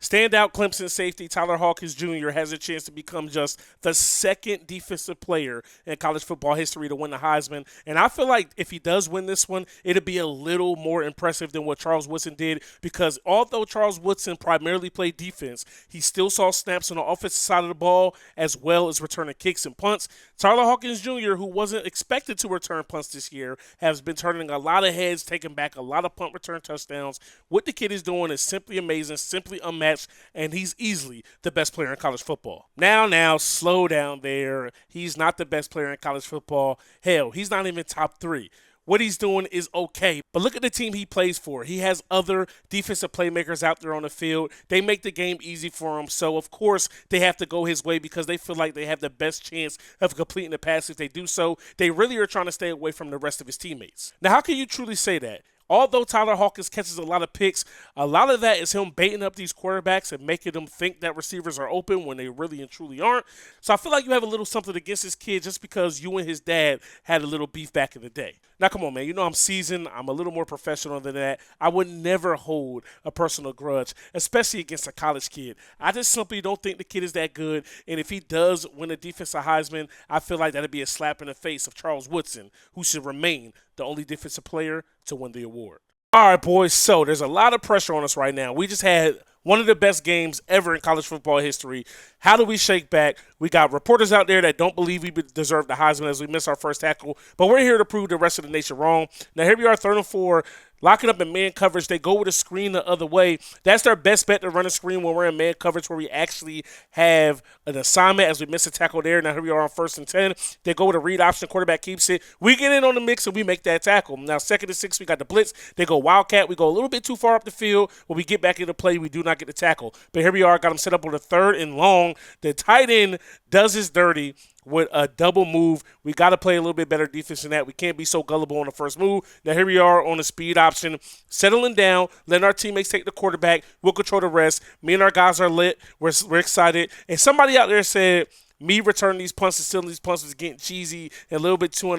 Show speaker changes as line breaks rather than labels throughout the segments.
Standout Clemson safety Tyler Hawkins Jr. has a chance to become just the second defensive player in college football history to win the Heisman. And I feel like if he does win this one, it'll be a little more impressive than what Charles Woodson did, because although Charles Woodson primarily played defense, he still saw snaps on the offensive side of the ball as well as returning kicks and punts. Tyler Hawkins Jr., who wasn't expected to return punts this year, has been turning a lot of heads, taking back a lot of punt return touchdowns. What the kid is doing is simply amazing, simply unmatched, and he's easily the best player in college football. Now, slow down there. He's not the best player in college football. Hell, he's not even top 3. What he's doing is okay, but look at the team he plays for. He has other defensive playmakers out there on the field. They make the game easy for him, so of course they have to go his way because they feel like they have the best chance of completing the pass. If they do so, they really are trying to stay away from the rest of his teammates. Now, how can you truly say that? Although Tyler Hawkins catches a lot of picks, a lot of that is him baiting up these quarterbacks and making them think that receivers are open when they really and truly aren't. So I feel like you have a little something against this kid just because you and his dad had a little beef back in the day. Now, come on, man. You know I'm seasoned. I'm a little more professional than that. I would never hold a personal grudge, especially against a college kid. I just simply don't think the kid is that good. And if he does win a defensive Heisman, I feel like that'd be a slap in the face of Charles Woodson, who should remain the only defensive player to win the award. All right, boys. So there's a lot of pressure on us right now. We just had one of the best games ever in college football history. How do we shake back? We got reporters out there that don't believe we deserve the Heisman as we miss our first tackle, but we're here to prove the rest of the nation wrong. Now, here we are, 3rd and 4. Locking up in man coverage. They go with a screen the other way. That's their best bet to run a screen when we're in man coverage where we actually have an assignment as we miss a tackle there. Now here we are on 1st and 10. They go with a read option. Quarterback keeps it. We get in on the mix and we make that tackle. Now 2nd and 6, we got the blitz. They go wildcat. We go a little bit too far up the field. When we get back into play, we do not get the tackle. But here we are. Got them set up on the 3rd and long. The tight end does his dirty with a double move. We got to play a little bit better defense than that. We can't be so gullible on the first move. Now here we are on the speed option, settling down, letting our teammates take the quarterback. We'll control the rest. Me and our guys are lit. We're excited. And somebody out there said, me returning these punts and stealing these punts is getting cheesy and a little bit too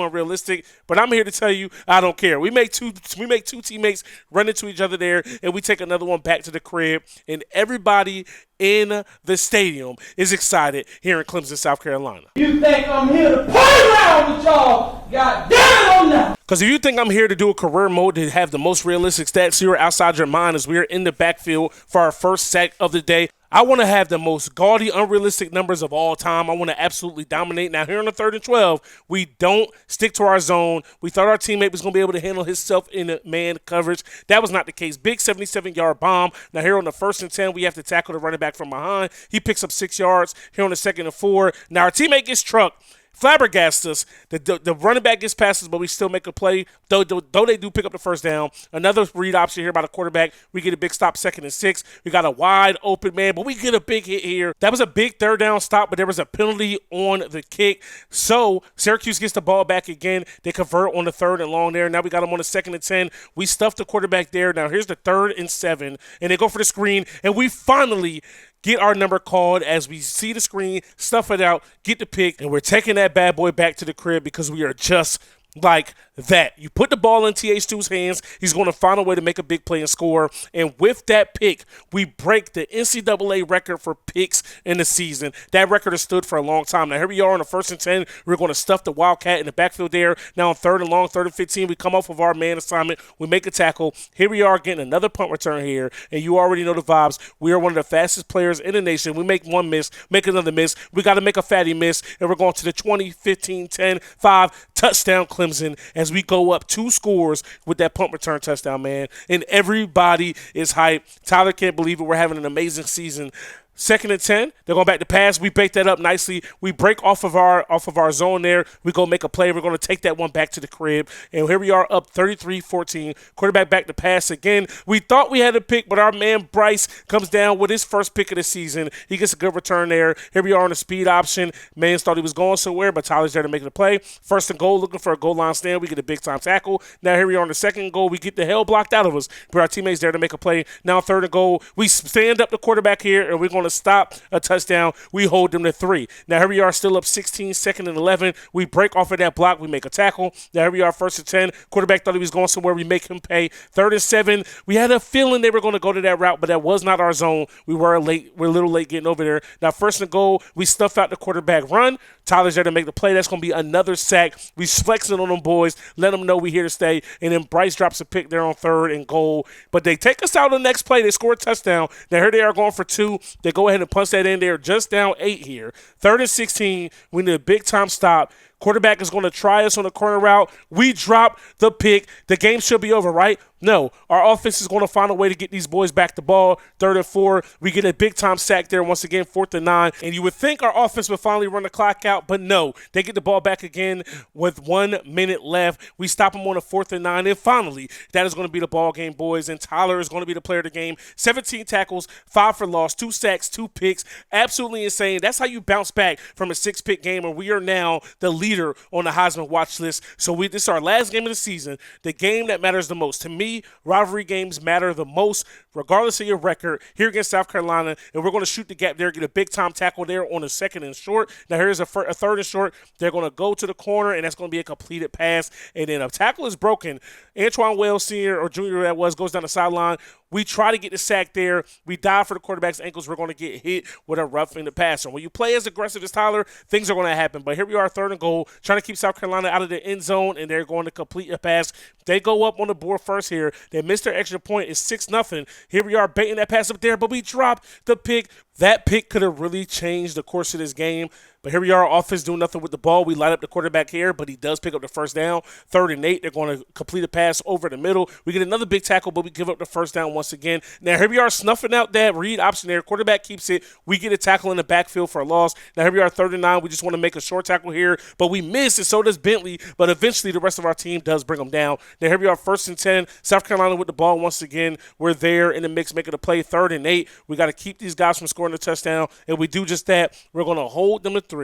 unrealistic. But I'm here to tell you, I don't care. We make two teammates run into each other there, and we take another one back to the crib. And everybody in the stadium is excited here in Clemson, South Carolina.
You think I'm here to play around with y'all? God damn it on that!
Because if you think I'm here to do a career mode to have the most realistic stats, you're outside your mind as we are in the backfield for our first sack of the day. I want to have the most gaudy, unrealistic numbers of all time. I want to absolutely dominate. Now, here on the 3rd and 12, we don't stick to our zone. We thought our teammate was going to be able to handle himself in man coverage. That was not the case. Big 77-yard bomb. Now, here on the 1st and 10, we have to tackle the running back from behind. He picks up 6 yards. Here on the 2nd and 4, now our teammate gets trucked. Flabbergasted us. The running back gets passes, but we still make a play. Though they do pick up the first down. Another read option here by the quarterback. We get a big stop, 2nd and 6. We got a wide open man, but we get a big hit here. That was a big 3rd down stop, but there was a penalty on the kick. So Syracuse gets the ball back again. They convert on the 3rd and long there. Now we got them on the 2nd and 10. We stuff the quarterback there. Now here's the 3rd and 7, and they go for the screen, and we finally get our number called as we see the screen, stuff it out, get the pick, and we're taking that bad boy back to the crib because we are just like that. You put the ball in TH2's hands, he's going to find a way to make a big play and score. And with that pick, we break the NCAA record for picks in the season. That record has stood for a long time. Now, here we are on the 1st and 10. We're going to stuff the Wildcat in the backfield there. Now, on 3rd and long, 3rd and 15, we come off of our man assignment. We make a tackle. Here we are getting another punt return here. And you already know the vibes. We are one of the fastest players in the nation. We make one miss, make another miss. We got to make a fatty miss. And we're going to the 20, 15, 10, 5, touchdown Clemson as we go up 2 scores with that punt return touchdown, man. And everybody is hyped. Tyler can't believe it. We're having an amazing season. 2nd and 10, they're going back to pass. We bake that up nicely. We break off of our zone there. We go make a play. We're going to take that one back to the crib. And here we are up 33-14. Quarterback back to pass again. We thought we had a pick, but our man Bryce comes down with his first pick of the season. He gets a good return there. Here we are on the speed option. Man thought he was going somewhere, but Tyler's there to make the play. 1st and goal, looking for a goal line stand. We get a big-time tackle. Now here we are on the 2nd goal. We get the hell blocked out of us, but our teammates there to make a play. Now 3rd and goal. We stand up the quarterback here, and we're going to stop a touchdown. We hold them to 3. Now here we are still up 16, second and 11. We break off of that block. We make a tackle. Now here we are, 1st and 10. Quarterback thought he was going somewhere. We make him pay. 3rd and 7. We had a feeling they were going to go to that route, but that was not our zone. We're a little late getting over there. Now 1st and goal, we stuff out the quarterback run. Tyler's there to make the play. That's going to be another sack. We flexing on them boys, let them know we're here to stay. And then Bryce drops a pick there on 3rd and goal. But they take us out on the next play. They score a touchdown. Now here they are going for 2. They go ahead and punch that in there. Just down 8 here. 3rd and 16. We need a big time stop. Quarterback is going to try us on the corner route. We drop the pick. The game should be over, right? No. Our offense is going to find a way to get these boys back the ball. 3rd and 4. We get a big-time sack there once again, 4th and 9. And you would think our offense would finally run the clock out, but no. They get the ball back again with 1 minute left. We stop them on a 4th and 9. And finally, that is going to be the ball game, boys. And Tyler is going to be the player of the game. 17 tackles, 5 for loss, 2 sacks, 2 picks. Absolutely insane. That's how you bounce back from a 6-pick game, and we are now the leader on the Heisman watch list. So this is our last game of the season, the game that matters the most. To me, rivalry games matter the most, regardless of your record, here against South Carolina, and we're going to shoot the gap there, get a big-time tackle there on a 2nd and short. Now here's a 3rd and short. They're going to go to the corner, and that's going to be a completed pass, and then a tackle is broken. Antoine Wells, senior or junior that was, goes down the sideline. We try to get the sack there. We dive for the quarterback's ankles. We're going to get hit with a roughing the passer. When you play as aggressive as Tyler, things are going to happen. But here we are, 3rd and goal, trying to keep South Carolina out of the end zone, and they're going to complete a pass. They go up on the board first here. They missed their extra point. It's 6-0. Here we are baiting that pass up there, but we drop the pick. That pick could have really changed the course of this game. But here we are, offense doing nothing with the ball. We light up the quarterback here, but he does pick up the 1st down. 3rd and 8, they're going to complete a pass over the middle. We get another big tackle, but we give up the 1st down once again. Now here we are snuffing out that read option there. Quarterback keeps it. We get a tackle in the backfield for a loss. Now here we are, 3rd and 9. We just want to make a short tackle here, but we miss, and so does Bentley. But eventually the rest of our team does bring them down. Now here we are, 1st and 10. South Carolina with the ball once again. We're there in the mix, making a play. 3rd and 8. We got to keep these guys from scoring a touchdown. If we do just that, we're going to hold them to 3.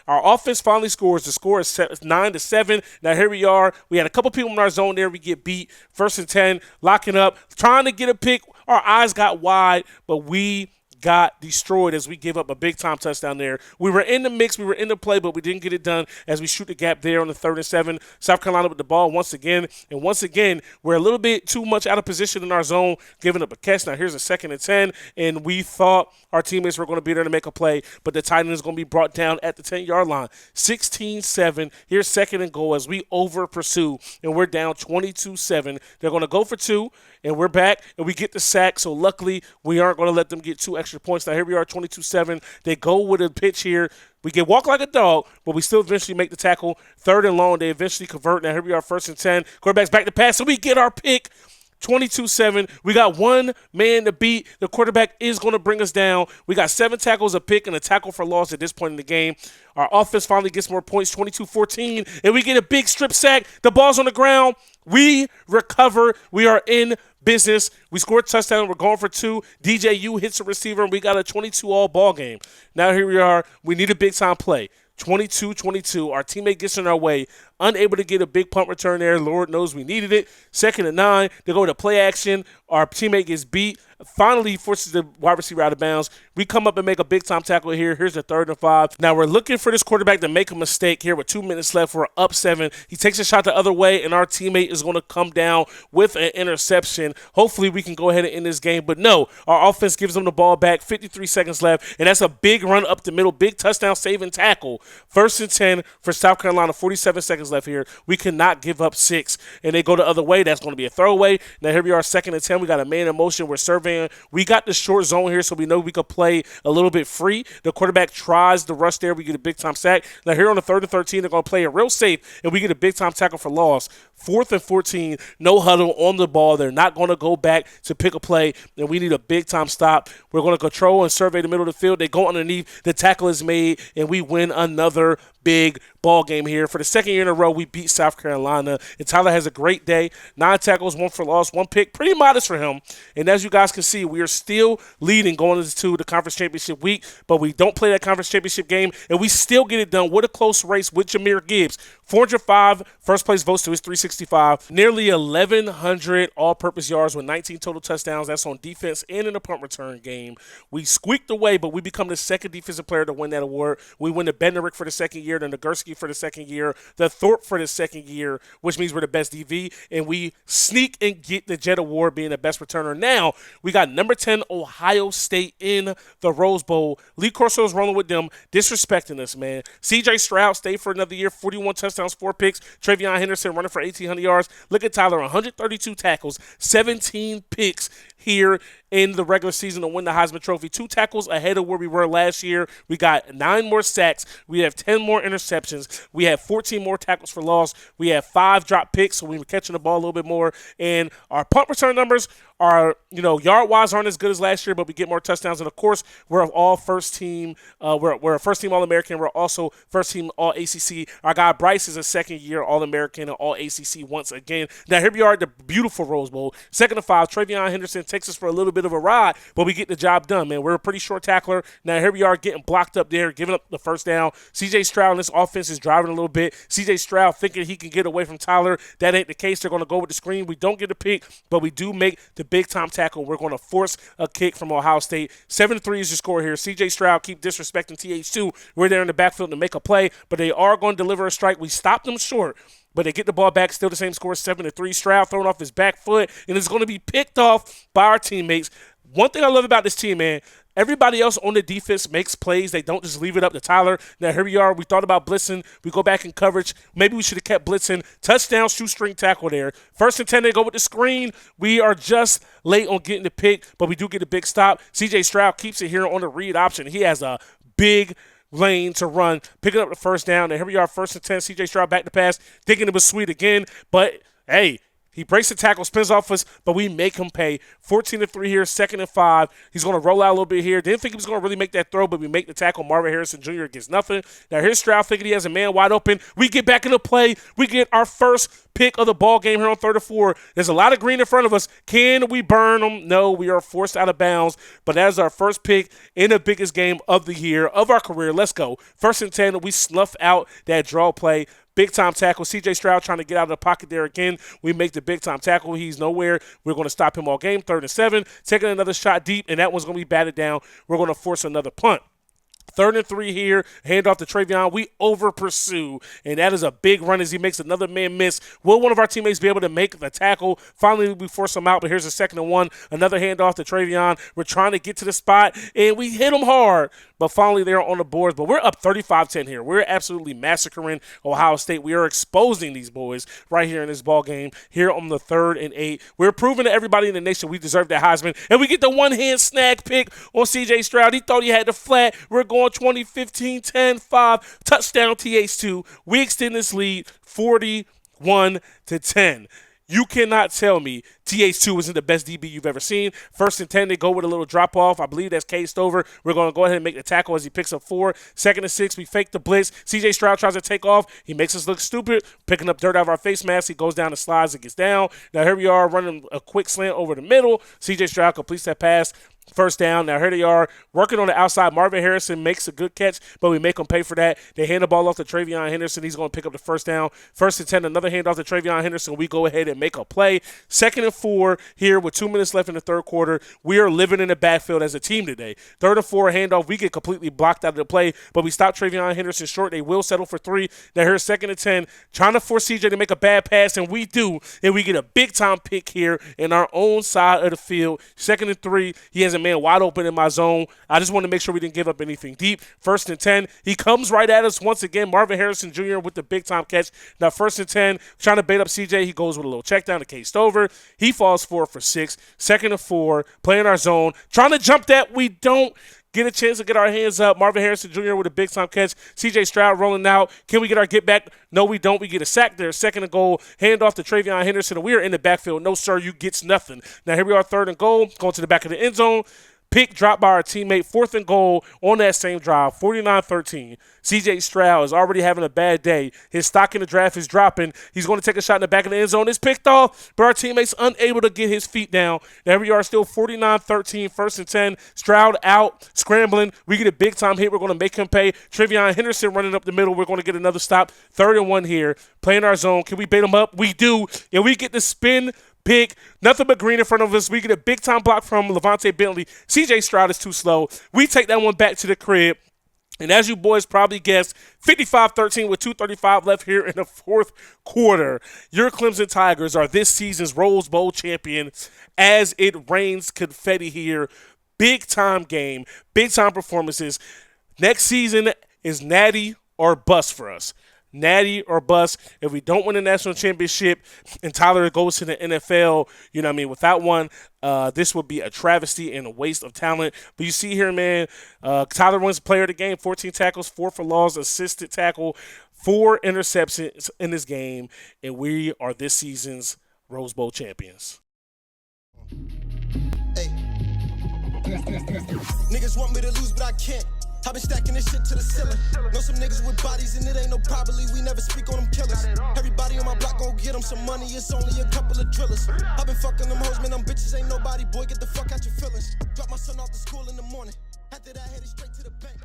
Our offense finally scores. The score is 9-7. Now here we are. We had a couple people in our zone there. We get beat. 1st and 10, locking up, trying to get a pick. Our eyes got wide, but we got destroyed as we give up a big-time touchdown there. We were in the mix, we were in the play, but we didn't get it done as we shoot the gap there on the 3rd and 7. South Carolina with the ball once again, and once again, we're a little bit too much out of position in our zone, giving up a catch. Now here's a 2nd and 10, and we thought our teammates were going to be there to make a play, but the tight end is going to be brought down at the 10-yard line. 16-7, here's 2nd and goal as we over-pursue, and we're down 22-7. They're going to go for 2, and we're back, and we get the sack, so luckily we aren't going to let them get 2 extra points. Now here we are, 22-7. They go with a pitch here. We get walk like a dog, but we still eventually make the tackle. 3rd and long, they eventually convert. Now here we are, 1st and 10. Quarterback's back to pass, so we get our pick. 22-7. We got 1 man to beat. The quarterback is going to bring us down. We got 7 tackles, a pick, and a tackle for loss at this point in the game. Our offense finally gets more points, 22-14, and we get a big strip sack. The ball's on the ground. We recover. We are in business. We scored a touchdown. We're going for 2. DJU hits a receiver, and we got a 22-all ball game. Now here we are. We need a big-time play. 22-22. Our teammate gets in our way. Unable to get a big punt return there. Lord knows we needed it. 2nd and 9. They go to play action. Our teammate gets beat. Finally forces the wide receiver out of bounds. We come up and make a big-time tackle here. Here's the 3rd and 5. Now we're looking for this quarterback to make a mistake here with 2 minutes left. We're up 7. He takes a shot the other way, and our teammate is going to come down with an interception. Hopefully we can go ahead and end this game. But no, our offense gives them the ball back. 53 seconds left, and that's a big run up the middle. Big touchdown saving tackle. 1st and 10 for South Carolina. 47 seconds left here. We cannot give up 6. And they go the other way. That's going to be a throwaway. Now here we are, 2nd and 10. We got a man in motion. We're surveying. We got the short zone here, so we know we could play a little bit free. The quarterback tries the rush there. We get a big-time sack. Now here on the 3rd and 13, they're going to play it real safe, and we get a big-time tackle for loss. 4th and 14, no huddle on the ball. They're not going to go back to pick a play, and we need a big-time stop. We're going to control and survey the middle of the field. They go underneath. The tackle is made, and we win another big ball game here. For the second year in a row, we beat South Carolina, and Tyler has a great day. 9 tackles, 1 for loss, 1 pick. Pretty modest for him. And as you guys can see, we are still leading going into the conference championship week, but we don't play that conference championship game, and we still get it done with a close race with Jahmyr Gibbs. 405 first place votes to his 365. Nearly 1,100 all-purpose yards with 19 total touchdowns. That's on defense and in the punt return game. We squeaked away, but we become the second defensive player to win that award. We win the Bednarik for the second year, the Nagurski for the second year, the Thorpe for the second year, which means we're the best DV, and we sneak and get the Jet Award being the best returner. Now, we got number 10 Ohio State in the Rose Bowl. Lee Corso's rolling with them, disrespecting us, man. CJ Stroud stayed for another year, 41 touchdowns, 4 picks. Travion Henderson running for 1,800 yards. Look at Tyler, 132 tackles, 17 picks here in the regular season to win the Heisman Trophy. 2 tackles ahead of where we were last year. We got 9 more sacks. We have 10 more interceptions. We have 14 more tackles for loss. We have 5 drop picks, so we were catching the ball a little bit more. And our punt return numbers are, yard-wise aren't as good as last year, but we get more touchdowns. And, of course, we're all first team. We're a first-team All-American. We're also first-team All-ACC. Our guy Bryce is a second-year All-American and All-ACC once again. Now, here we are at the beautiful Rose Bowl. 2nd and 5, Travion Henderson takes us for a little bit of a ride, but we get the job done, man. We're a pretty short tackler. Now, here we are getting blocked up there, giving up the first down. C.J. Stroud in this offense is driving a little bit. C.J. Stroud thinking he can get away from Tyler. That ain't the case. They're going to go with the screen. We don't get a pick, but we do make the big-time tackle. We're going to force a kick from Ohio State. 7-3 is the score here. C.J. Stroud keep disrespecting TH2. We're there in the backfield to make a play, but they are going to deliver a strike. We stopped them short, but they get the ball back. Still the same score, 7-3. Stroud throwing off his back foot, and it's going to be picked off by our teammates. One thing I love about this team, man, everybody else on the defense makes plays. They don't just leave it up to Tyler. Now, here we are. We thought about blitzing. We go back in coverage. Maybe we should have kept blitzing. Touchdown, shoestring tackle there. 1st and 10, they go with the screen. We are just late on getting the pick, but we do get a big stop. C.J. Stroud keeps it here on the read option. He has a big lane to run, picking up the first down. And here we are, 1st and 10. C.J. Stroud back to pass, thinking it was sweet again. But, hey, he breaks the tackle, spins off us, but we make him pay. 14-3 here, 2nd and 5. He's going to roll out a little bit here. Didn't think he was going to really make that throw, but we make the tackle. Marvin Harrison Jr. gets nothing. Now here's Stroud thinking he has a man wide open. We get back into play. We get our first pick of the ball game here on 3rd and 4. There's a lot of green in front of us. Can we burn them? No, we are forced out of bounds, but that is our first pick in the biggest game of the year, of our career. Let's go. 1st and 10, we snuff out that draw play. Big-time tackle. C.J. Stroud trying to get out of the pocket there again. We make the big-time tackle. He's nowhere. We're going to stop him all game. 3rd and 7. Taking another shot deep, and that one's going to be batted down. We're going to force another punt. 3rd and 3 here. Hand off to Travion. We over-pursue, and that is a big run as he makes another man miss. Will one of our teammates be able to make the tackle? Finally, we force him out, but here's a 2nd and 1. Another handoff to Travion. We're trying to get to the spot, and we hit him hard, but finally they're on the boards. But we're up 35-10 here. We're absolutely massacring Ohio State. We are exposing these boys right here in this ball game here on the 3rd and 8. We're proving to everybody in the nation we deserve that Heisman, and we get the one-hand snag pick on C.J. Stroud. He thought he had the flat. We're going 20-15, 10-5, touchdown TH2. We extend this lead 41-10. You cannot tell me TH2 isn't the best DB you've ever seen. 1st and 10, they go with a little drop-off. I believe that's cased over. We're going to go ahead and make the tackle as he picks up 4. 2nd and 6, we fake the blitz. C.J. Stroud tries to take off. He makes us look stupid, picking up dirt out of our face mask. He goes down the slides and gets down. Now here we are running a quick slant over the middle. C.J. Stroud completes that pass. 1st down. Now here they are working on the outside. Marvin Harrison makes a good catch, but we make him pay for that. They hand the ball off to Travion Henderson. He's going to pick up the 1st down. 1st and 10, another handoff to Travion Henderson. We go ahead and make a play. 2nd and 4 here with 2 minutes left in the 3rd quarter. We are living in the backfield as a team today. 3rd and 4 handoff. We get completely blocked out of the play, but we stop Travion Henderson short. They will settle for 3. Now here's 2nd and 10, trying to force CJ to make a bad pass, and we do, and we get a big-time pick here in our own side of the field. 2nd and 3, he has a man wide open in my zone. I just want to make sure we didn't give up anything deep. 1st and 10, he comes right at us once again. Marvin Harrison Jr. with the big-time catch. Now 1st and 10, trying to bait up CJ. He goes with a little check down to cased over. He falls 4 for 6. 2nd and 4, playing our zone. Trying to jump that. We don't get a chance to get our hands up. Marvin Harrison Jr. with a big-time catch. C.J. Stroud rolling out. Can we get our get back? No, we don't. We get a sack there. 2nd and goal. Hand off to Travion Henderson. We are in the backfield. No, sir, you gets nothing. Now here we are, 3rd and goal. Going to the back of the end zone. Pick dropped by our teammate, 4th and goal on that same drive, 49-13. CJ Stroud is already having a bad day. His stock in the draft is dropping. He's going to take a shot in the back of the end zone. It's picked off, but our teammate's unable to get his feet down. There we are, still 49-13, 1st and 10. Stroud out, scrambling. We get a big-time hit. We're going to make him pay. Trevion Henderson running up the middle. We're going to get another stop. 3rd and 1 here. Playing our zone. Can we bait him up? We do. And we get the spin pick. Nothing but green in front of us. We get a big-time block from Levante Bentley. CJ Stroud is too slow. We take that one back to the crib. And as you boys probably guessed, 55-13 with 2:35 left here in the 4th quarter. Your Clemson Tigers are this season's Rose Bowl champion as it rains confetti here. Big-time game, big-time performances. Next season is natty or bust for us. Natty or bust. If we don't win the national championship and Tyler goes to the NFL, you know what I mean, without one, this would be a travesty and a waste of talent. But you see here, man, Tyler wins player of the game, 14 tackles, 4 for loss, assisted tackle, 4 interceptions in this game, and we are this season's Rose Bowl champions.
Hey. Niggas want me to lose, but I can't. I've been stacking this shit to the ceiling. Know some niggas with bodies and it ain't no probably. We never speak on them killers. Everybody on my block gon' get them some money. It's only a couple of drillers. I've been fucking them hoes, man, them bitches ain't nobody. Boy, get the fuck out your feelings. Drop my son off to school in the morning. After that, headed straight to the bank.